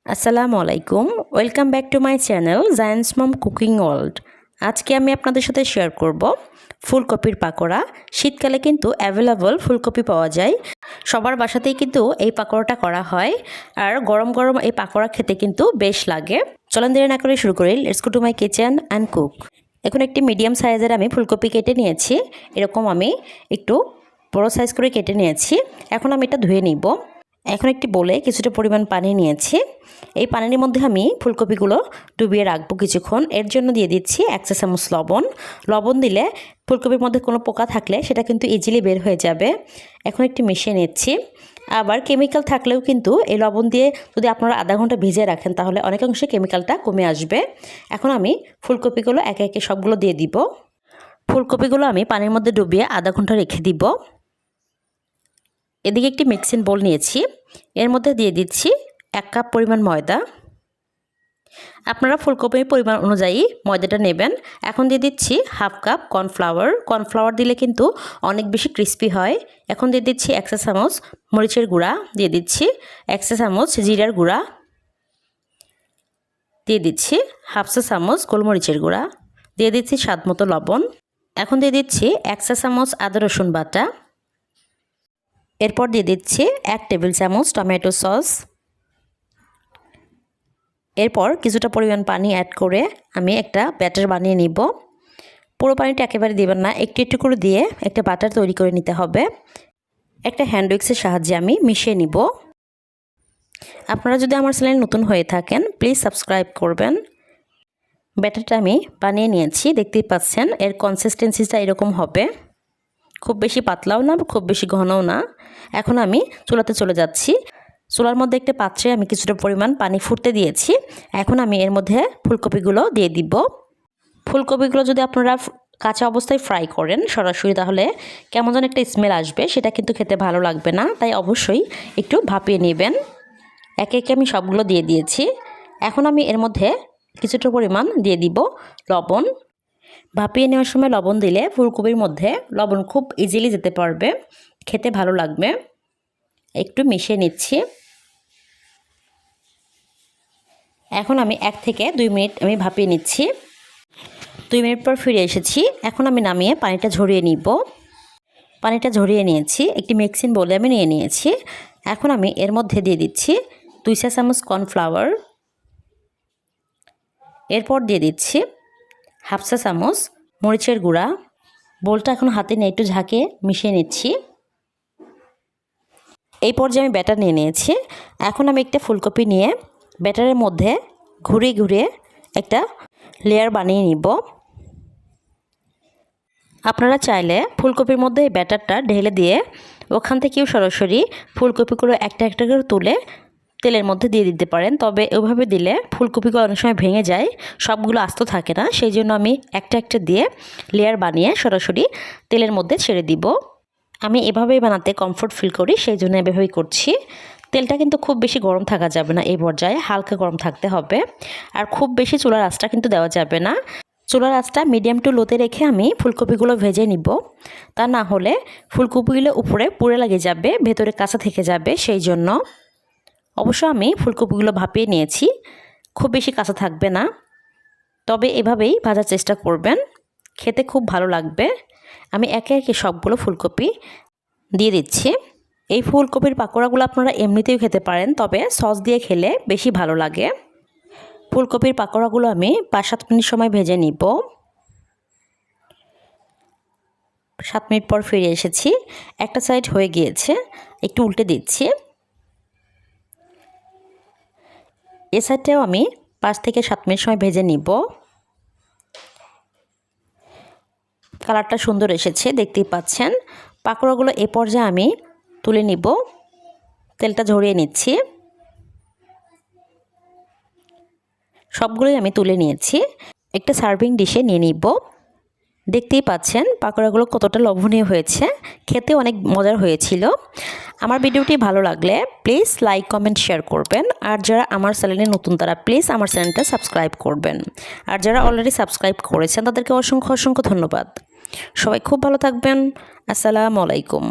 আসসালামু আলাইকুম, welcome back to my channel giants mom cooking world. আজকে আমি আপনাদের সাথে শেয়ার করব ফুলকপির পাকোড়া। শীতকালে কিন্তু অ্যাভেলেবল ফুলকপি পাওয়া যায়, সবার বাসাতেই কিন্তু এই পাকোড়াটা করা হয়। আর গরম গরম এই পাকোড়া খেতে কিন্তু বেশ লাগে। চলেন দেরি না করে শুরু করি। Let's go to my kitchen and cook. এখন একটি মিডিয়াম সাইজের আমি ফুলকপি কেটে নিয়েছি। এরকম আমি একটু বড় সাইজ করে কেটে নিয়েছি। এখন আমি এটা ধুয়ে নিব। এখন একটি বলে কিছুটা পরিমাণ পানি নিয়েছি। এই পানির মধ্যে আমি ফুলকপিগুলো ডুবিয়ে রাখবো কিছুক্ষণ। এর জন্য দিয়ে দিচ্ছি 1 চা চামচ লবণ। লবণ দিলে ফুলকপির মধ্যে কোনো পোকা থাকলে সেটা কিন্তু ইজিলি বের হয়ে যাবে। এখন একটু মিশিয়ে নিচ্ছি। আবার কেমিক্যাল থাকলেও কিন্তু এই লবণ দিয়ে যদি আপনারা আধা ঘন্টা ভিজিয়ে রাখেন তাহলে অনেকাংশে কেমিক্যালটা কমে আসবে। এখন আমি ফুলকপিগুলো একে একে সবগুলো দিয়ে দিব। ফুলকপিগুলো আমি পানির মধ্যে ডুবিয়ে আধা ঘন্টা রেখে দিব। এদিকে একটি মিক্সিং বোল নিয়েছি। এর মধ্যে দিয়ে দিচ্ছি 1 কাপ পরিমাণ ময়দা। আপনারা ফুলকপির পরিমাণ অনুযায়ী ময়দাটা নেবেন। এখন দিয়ে দিচ্ছি 1/2 কাপ কর্নফ্লাওয়ার। কর্নফ্লাওয়ার দিলে কিন্তু অনেক বেশি ক্রিস্পি হয়। এখন দিয়ে দিচ্ছি 1 চা চামচ মরিচের গুঁড়া, দিয়ে দিচ্ছি 1 চা চামচ জিরার গুঁড়া, দিয়ে দিচ্ছি 1/2 চা চামচ গোলমরিচের গুঁড়া, দিয়ে দিচ্ছি স্বাদ মতো লবণ। এখন দিয়ে দিচ্ছি 1 চা চামচ আদা রসুন বাটা। এরপর দিয়ে দিচ্ছি 1 টেবিল চামচ টমেটো সস। এরপর কিছুটা পরিমাণ পানি অ্যাড করে আমি একটা ব্যাটার বানিয়ে নিব। পুরো পানিটা একেবারে দিবেন না, একটু একটু করে দিয়ে একটা ব্যাটার তৈরি করে নিতে হবে। একটা হ্যান্ড উইক্সের সাহায্যে আমি মিশিয়ে নিব। আপনারা যদি আমার চ্যানেলে নতুন হয়ে থাকেন প্লিজ সাবস্ক্রাইব করবেন। ব্যাটারটা আমি বানিয়ে নিয়েছি, দেখতেই পাচ্ছেন এর কনসিস্টেন্সিটা এরকম হবে। খুব বেশি পাতলাও না, খুব বেশি ঘনও না। এখন আমি চুলাতে চলে যাচ্ছি। চুলার মধ্যে একটা পাত্রে আমি কিছুটা পরিমাণ পানি ফুটতে দিয়েছি। এখন আমি এর মধ্যে ফুলকপিগুলো দিয়ে দিব। ফুলকপিগুলো যদি আপনারা কাঁচা অবস্থায় ফ্রাই করেন সরাসরি তাহলে কেমন যেন একটা স্মেল আসবে, সেটা কিন্তু খেতে ভালো লাগবে না। তাই অবশ্যই একটু ভাপিয়ে নেবেন। একে একে আমি সবগুলো দিয়ে দিয়েছি। এখন আমি এর মধ্যে কিছুটা পরিমাণ দিয়ে দিব লবণ। ভাপিয়ে নেওয়ার সময় লবণ দিলে ফুলকপির মধ্যে লবণ খুব ইজিলি যেতে পারবে, খেতে ভালো লাগবে। একটু মিশিয়ে নিচ্ছি। এখন আমি 1 থেকে 2 মিনিট আমি ভাপিয়ে নিচ্ছি। 2 মিনিট পর ফিরে এসেছি। এখন আমি নামিয়ে পানিটা ঝরিয়ে নিব। পানিটা ঝরিয়ে নিয়েছি, একটি মিক্সিং বোলে আমি নিয়ে নিয়েছি। এখন আমি এর মধ্যে দিয়ে দিচ্ছি 2 চা চামচ কর্নফ্লাওয়ার। এরপর দিয়ে দিচ্ছি 1/2 চা চামচ মরিচের গুঁড়া। বোলটা এখন হাতে নিয়ে একটু ঝাঁকে মিশিয়ে নিচ্ছি। এই পর্যায়ে আমি ব্যাটার নিয়ে নিয়েছি। এখন আমি একটা ফুলকপি নিয়ে ব্যাটারের মধ্যে ঘুরিয়ে ঘুরিয়ে একটা লেয়ার বানিয়ে নিব। আপনারা চাইলে ফুলকপির মধ্যে এই ব্যাটারটা ঢেলে দিয়ে ওখান থেকেও সরাসরি ফুলকপিগুলো একটা একটা করে তুলে তেলের মধ্যে দিয়ে দিতে পারেন। তবে ওইভাবে দিলে ফুলকপিগুলো অনেক সময় ভেঙে যায়, সবগুলো আস্ত থাকে না। সেই জন্য আমি একটা একটা দিয়ে লেয়ার বানিয়ে সরাসরি তেলের মধ্যে ছেড়ে দিব। আমি এভাবেই বানাতে কমফোর্ট ফিল করি, সেই জন্য এভাবেই করছি। তেলটা কিন্তু খুব বেশি গরম থাকা যাবে না, এই পর্যায়ে হালকা গরম থাকতে হবে। আর খুব বেশি চুলার আঁচটা কিন্তু দেওয়া যাবে না। চুলার আঁচটা মিডিয়াম টু লোতে রেখে আমি ফুলকপিগুলো ভেজে নিব। তা না হলে ফুলকপিগুলো উপরে পুড়ে লেগে যাবে, ভেতরে কাঁচা থেকে যাবে। সেই জন্য অবশ্য আমি ফুলকপিগুলো ভাপিয়ে নিয়েছি, খুব বেশি কাঁচা থাকবে না। তবে এভাবেই ভাজার চেষ্টা করবেন, খেতে খুব ভালো লাগবে। আমি একে একে সবগুলো ফুলকপি দিয়ে দিচ্ছি। এই ফুলকপির পাকোড়াগুলো আপনারা এমনিতেও খেতে পারেন, তবে সস দিয়ে খেলে বেশি ভালো লাগে। ফুলকপির পাকোড়াগুলো আমি 5-7 মিনিট সময় ভেজে নিব। 7 মিনিট পর ফিরে এসেছি। একটা সাইড হয়ে গিয়েছে, একটু উল্টে দিচ্ছি। এ সাইডটাও আমি 5 থেকে 7 মিনিট সময় ভেজে নিব। কালারটা সুন্দর এসেছে, দেখতেই পাচ্ছেন। পাকোড়াগুলো এ পর্যায়ে আমি তুলে নিব। তেলটা ঝরিয়ে নিচ্ছি। সবগুলোই আমি তুলে নিয়েছি। একটা সার্ভিং ডিশে নিয়ে নিব। দেখতেই পাচ্ছেন পাকোড়াগুলো কতটা লোভনীয় হয়েছে, খেতে অনেক মজার হয়েছিল। আমার ভিডিওটি ভালো লাগলে প্লিজ লাইক কমেন্ট শেয়ার করবেন। আর যারা আমার চ্যানেলে নতুন তারা প্লিজ আমার চ্যানেলটা সাবস্ক্রাইব করবেন। আর যারা অলরেডি সাবস্ক্রাইব করেছেন তাদেরকে অসংখ্য অসংখ্য ধন্যবাদ। সবাই খুব ভালো থাকবেন। আসসালামু আলাইকুম।